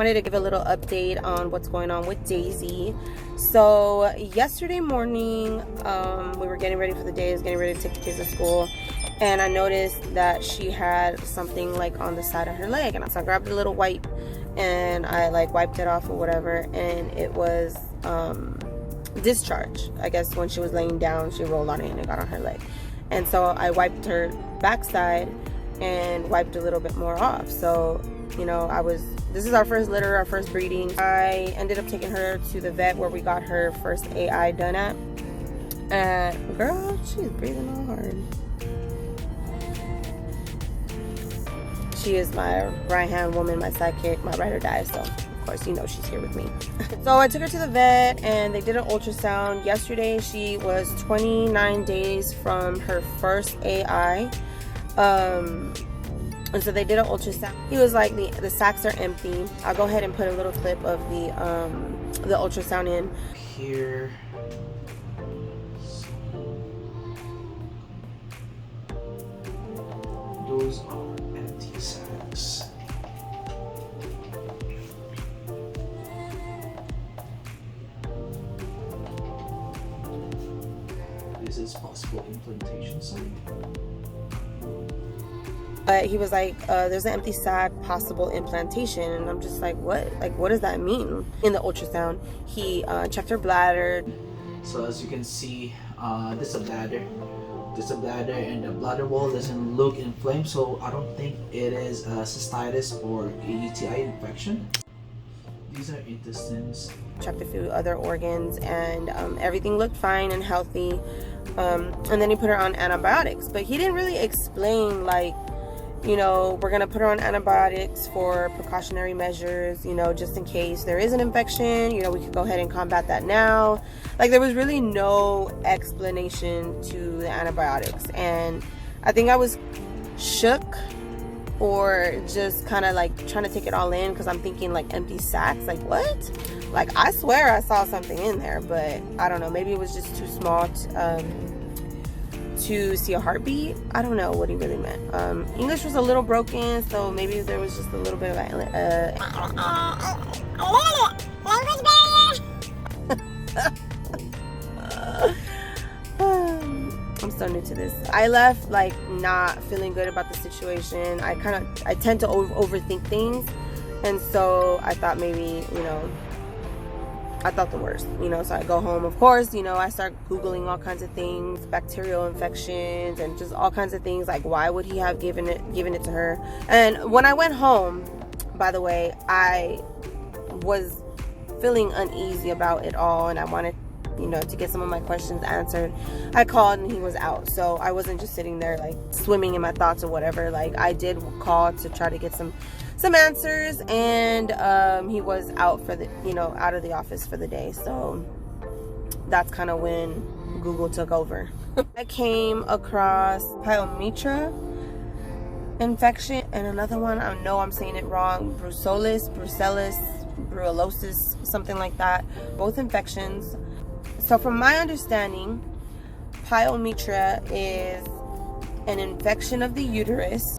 wanted to give a little update on what's going on with Daisy. So yesterday morning, we were getting ready for the day, getting ready to take the kids to school, and I noticed that she had something like on the side of her leg, and so I grabbed a little wipe and I like wiped it off or whatever, and it was discharge. I guess when she was laying down, she rolled on it and it got on her leg, and so I wiped her backside and wiped a little bit more off. So, you know, this is our first litter, our first breeding. I ended up taking her to the vet where we got her first AI done at. And girl, she's breathing all hard. She is my right hand woman, my sidekick, my ride or die. So of course, you know, she's here with me. So I took her to the vet and they did an ultrasound. Yesterday, she was 29 days from her first AI. And so they did an ultrasound. He was like, the sacs are empty. I'll go ahead and put a little clip of the ultrasound in here. Those are empty sacs. This is possible implantation site. But he was like, there's an empty sac, possible implantation. And I'm just like, what? Like, what does that mean? In the ultrasound, he checked her bladder. So as you can see, this is a bladder. This is a bladder, and the bladder wall doesn't look inflamed. So I don't think it is cystitis or a UTI infection. These are intestines. Checked a few other organs, and everything looked fine and healthy. And then he put her on antibiotics. But he didn't really explain, like, you know, we're gonna put her on antibiotics for precautionary measures, you know, just in case there is an infection, you know, we could go ahead and combat that now. Like, there was really no explanation to the antibiotics, and I think I was shook or just kind of like trying to take it all in, because I'm thinking like empty sacs, like what? Like, I swear I saw something in there, but I don't know, maybe it was just too small to see a heartbeat. I don't know what he really meant. English was a little broken, so maybe there was just a little bit of language barrier. I'm so new to this. I left like not feeling good about the situation. I tend to overthink things, and so I thought maybe, you know, I thought the worst, you know. So I go home, of course, you know, I start Googling all kinds of things, bacterial infections and just all kinds of things, like why would he have given it to her. And when I went home, by the way, I was feeling uneasy about it all, and I wanted, you know, to get some of my questions answered. I called and he was out, so I wasn't just sitting there like swimming in my thoughts or whatever. Like, I did call to try to get some answers, and he was out for the, you know, out of the office for the day. So that's kind of when Google took over. I came across pyometra infection and another one, I know I'm saying it wrong, brucellosis, something like that. Both infections. So from my understanding, pyometra is an infection of the uterus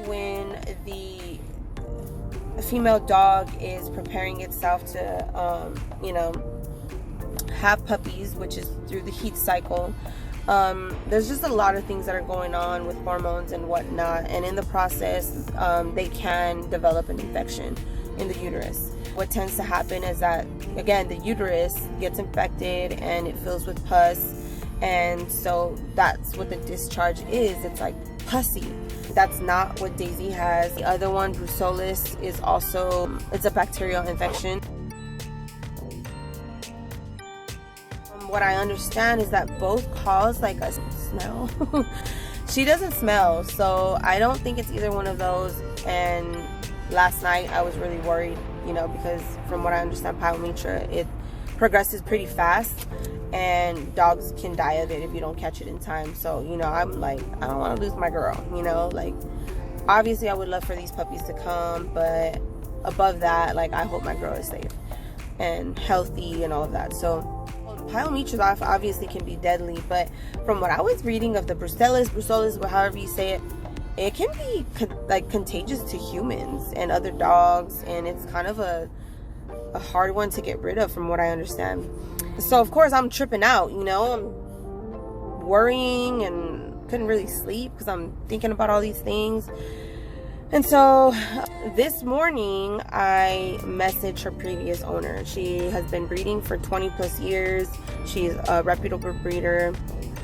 when the female dog is preparing itself to, you know, have puppies, which is through the heat cycle. There's just a lot of things that are going on with hormones and whatnot, and in the process, they can develop an infection in the uterus. What tends to happen is that, again, the uterus gets infected and it fills with pus, and so that's what the discharge is. It's like pussy. That's not what Daisy has. The other one, brucellosis, is also, it's a bacterial infection. What I understand is that both cause like a smell. She doesn't smell, so I don't think it's either one of those. And last night I was really worried, you know, because from what I understand, pyometra, it progresses pretty fast, and dogs can die of it if you don't catch it in time. So, you know, I'm like, I don't want to lose my girl, you know. Like, obviously I would love for these puppies to come, but above that, like, I hope my girl is safe and healthy and all of that. So pyometra obviously can be deadly, but from what I was reading of the brucellosis, however you say it, it can be like contagious to humans and other dogs, and it's kind of a hard one to get rid of from what I understand. So of course I'm tripping out, you know, I'm worrying and couldn't really sleep because I'm thinking about all these things. And so this morning I messaged her previous owner. She has been breeding for 20 plus years. She's a reputable breeder.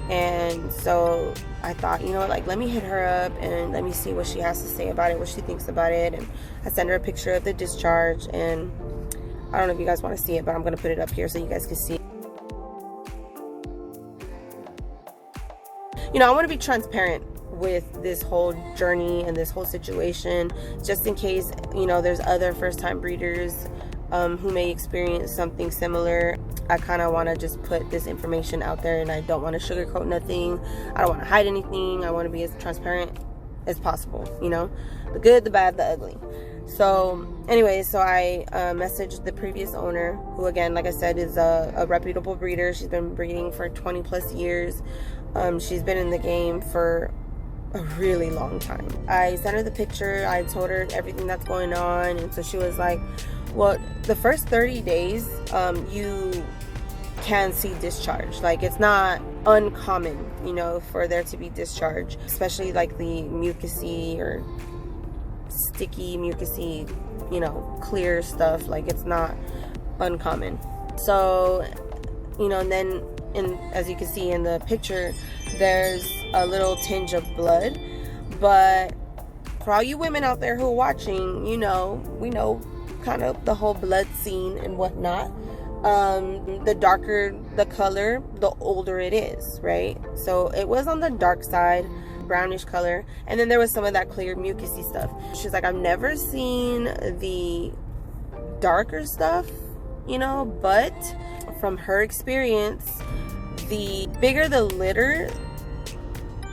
And so I thought, you know, like, let me hit her up and let me see what she has to say about it, what she thinks about it. And I sent her a picture of the discharge, and I don't know if you guys want to see it, but I'm going to put it up here so you guys can see. You know, I want to be transparent with this whole journey and this whole situation, just in case, you know, there's other first-time breeders who may experience something similar. I kind of want to just put this information out there, and I don't want to sugarcoat nothing. I don't want to hide anything. I want to be as transparent as possible, you know, the good, the bad, the ugly. So anyway, so I messaged the previous owner, who again, like I said, is a reputable breeder. She's been breeding for 20 plus years. She's been in the game for a really long time. I sent her the picture. I told her everything that's going on, and so she was like, well, the first 30 days you can see discharge. Like, it's not uncommon, you know, for there to be discharge, especially like the mucousy or sticky mucousy, you know, clear stuff. Like, it's not uncommon. So, you know, and then as you can see in the picture, there's a little tinge of blood. But for all you women out there who are watching, you know, we know kind of the whole blood scene and whatnot. The darker the color, the older it is, right? So it was on the dark side, brownish color, and then there was some of that clear mucusy stuff. She's like, I've never seen the darker stuff, you know, but from her experience, the bigger the litter,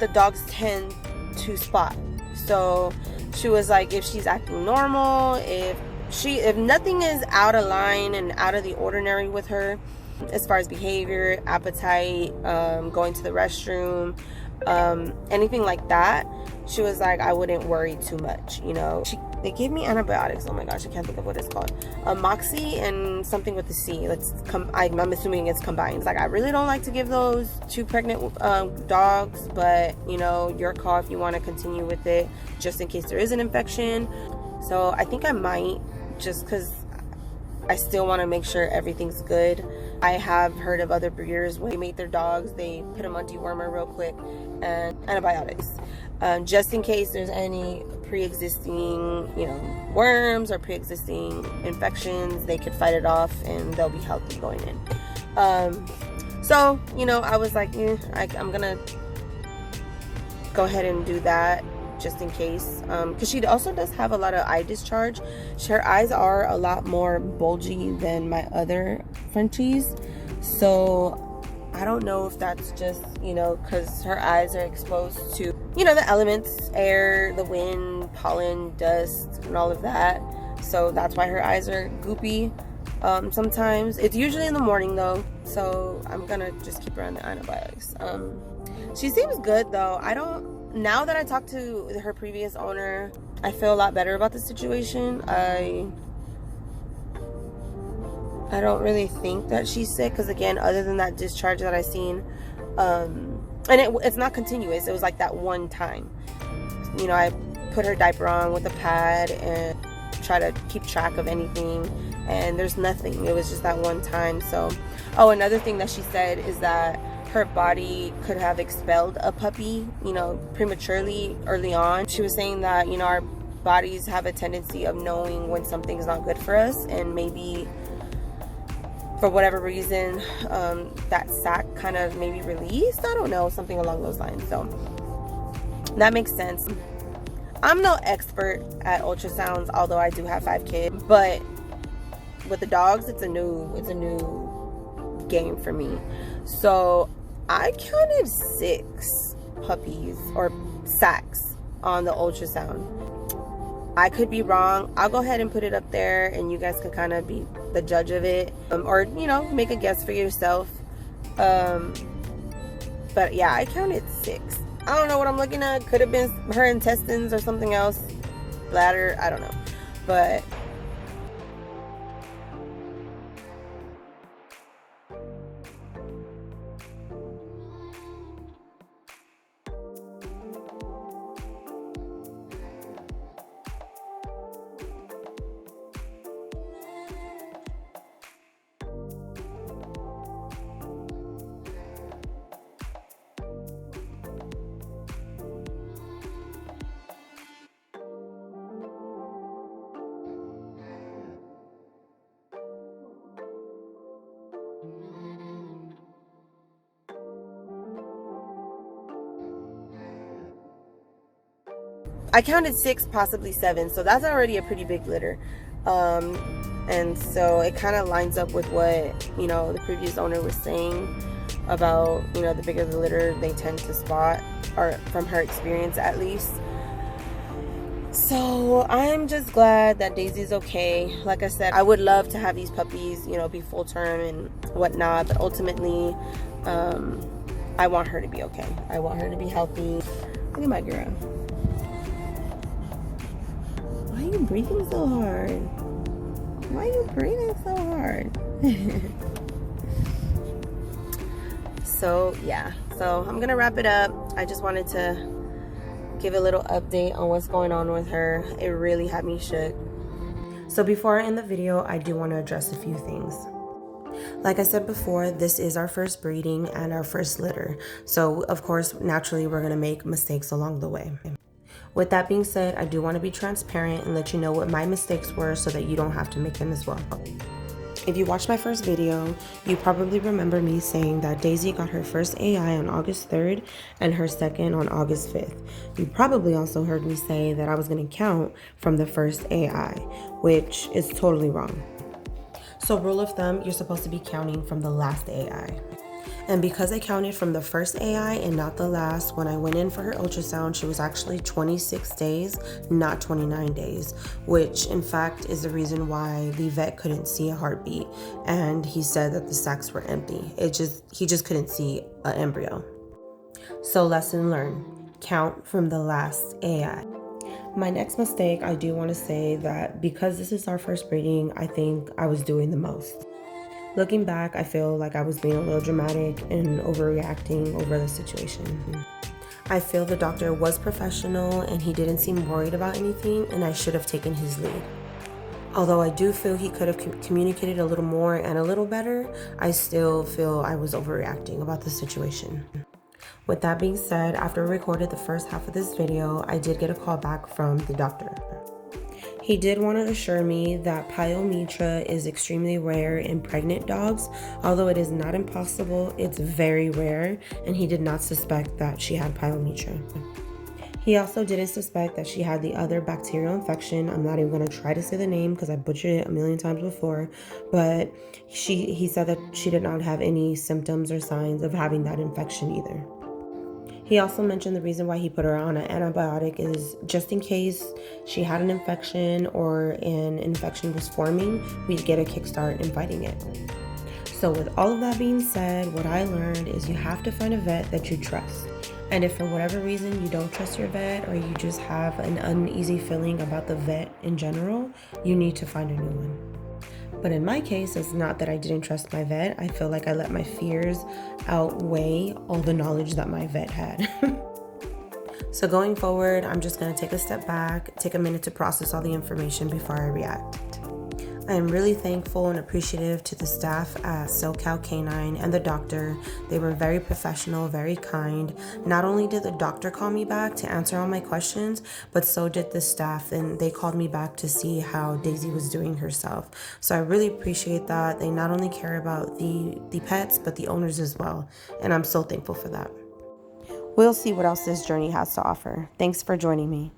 the dogs tend to spot. So she was like, if she's acting normal, if nothing is out of line and out of the ordinary with her as far as behavior, appetite, going to the restroom, anything like that, she was like, I wouldn't worry too much, you know. They gave me antibiotics. Oh my gosh, I can't think of what it's called. Moxie and something with the C. I'm assuming it's combined. It's like, I really don't like to give those to pregnant dogs, but you know, your call if you want to continue with it, just in case there is an infection. So I think I might, just because I still want to make sure everything's good. I have heard of other breeders, when they mate their dogs, they put them on dewormer real quick and antibiotics, just in case there's any pre-existing, you know, worms or pre-existing infections. They could fight it off and they'll be healthy going in. So, you know, I was like, I'm gonna go ahead and do that just in case, because she also does have a lot of eye discharge. Her eyes are a lot more bulgy than my other Frenchies, so I don't know if that's just, you know, because her eyes are exposed to, you know, the elements, air, the wind, pollen, dust, and all of that. So that's why her eyes are goopy sometimes. It's usually in the morning though, so I'm gonna just keep her on the antibiotics. She seems good though. Now that I talked to her previous owner, I feel a lot better about the situation. I don't really think that she's sick, because again, other than that discharge that I seen, and it's not continuous. It was like that one time. You know, I put her diaper on with a pad and try to keep track of anything, and there's nothing. It was just that one time. So, another thing that she said is that her body could have expelled a puppy, you know, prematurely early on. She was saying that, you know, our bodies have a tendency of knowing when something's not good for us, and maybe for whatever reason, that sac kind of maybe released. I don't know, something along those lines. So that makes sense. I'm no expert at ultrasounds, although I do have 5 kids, but with the dogs, it's a new game for me. So I counted 6 puppies or sacs on the ultrasound. I could be wrong. I'll go ahead and put it up there, and you guys can kind of be the judge of it, or, you know, make a guess for yourself. But yeah, I counted 6. I don't know what I'm looking at. Could have been her intestines or something else. Bladder, I don't know. But I counted 6, possibly 7, so that's already a pretty big litter. And so it kind of lines up with what, you know, the previous owner was saying about, you know, the bigger the litter they tend to spot, or from her experience at least. So I'm just glad that Daisy's okay. Like I said, I would love to have these puppies, you know, be full term and whatnot, but ultimately I want her to be okay. I want her to be healthy. Look at my girl. Why are you breathing so hard? Why are you breathing so hard? So yeah, so I'm gonna wrap it up. I just wanted to give a little update on what's going on with her. It really had me shook. So before I end the video, I do want to address a few things. Like I said before, this is our first breeding and our first litter. So of course, naturally, we're gonna make mistakes along the way. With that being said, I do want to be transparent and let you know what my mistakes were so that you don't have to make them as well. If you watched my first video, you probably remember me saying that Daisy got her first AI on August 3rd and her second on August 5th. You probably also heard me say that I was going to count from the first AI, which is totally wrong. So rule of thumb, you're supposed to be counting from the last AI. And because I counted from the first AI and not the last, when I went in for her ultrasound, she was actually 26 days, not 29 days, which in fact is the reason why the vet couldn't see a heartbeat. And he said that the sacs were empty. He just couldn't see an embryo. So lesson learned, count from the last AI. My next mistake, I do want to say that because this is our first breeding, I think I was doing the most. Looking back, I feel like I was being a little dramatic and overreacting over the situation. I feel the doctor was professional and he didn't seem worried about anything, and I should have taken his lead. Although I do feel he could have communicated a little more and a little better, I still feel I was overreacting about the situation. With that being said, after I recorded the first half of this video, I did get a call back from the doctor. He did want to assure me that pyometra is extremely rare in pregnant dogs. Although it is not impossible, it's very rare, and he did not suspect that she had pyometra. He also didn't suspect that she had the other bacterial infection. I'm not even going to try to say the name because I butchered it a million times before, but he said that she did not have any symptoms or signs of having that infection either. He also mentioned the reason why he put her on an antibiotic is just in case she had an infection or an infection was forming, we'd get a kickstart in fighting it. So with all of that being said, what I learned is you have to find a vet that you trust. And if for whatever reason you don't trust your vet, or you just have an uneasy feeling about the vet in general, you need to find a new one. But in my case, it's not that I didn't trust my vet. I feel like I let my fears outweigh all the knowledge that my vet had. So going forward, I'm just going to take a step back, take a minute to process all the information before I react. I am really thankful and appreciative to the staff at SoCal Canine and the doctor. They were very professional, very kind. Not only did the doctor call me back to answer all my questions, but so did the staff, and they called me back to see how Daisy was doing herself. So I really appreciate that. They not only care about the pets, but the owners as well, and I'm so thankful for that. We'll see what else this journey has to offer. Thanks for joining me.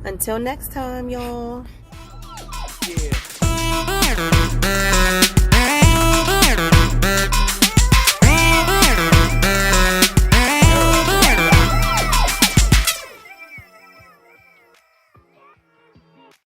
Until next time, y'all.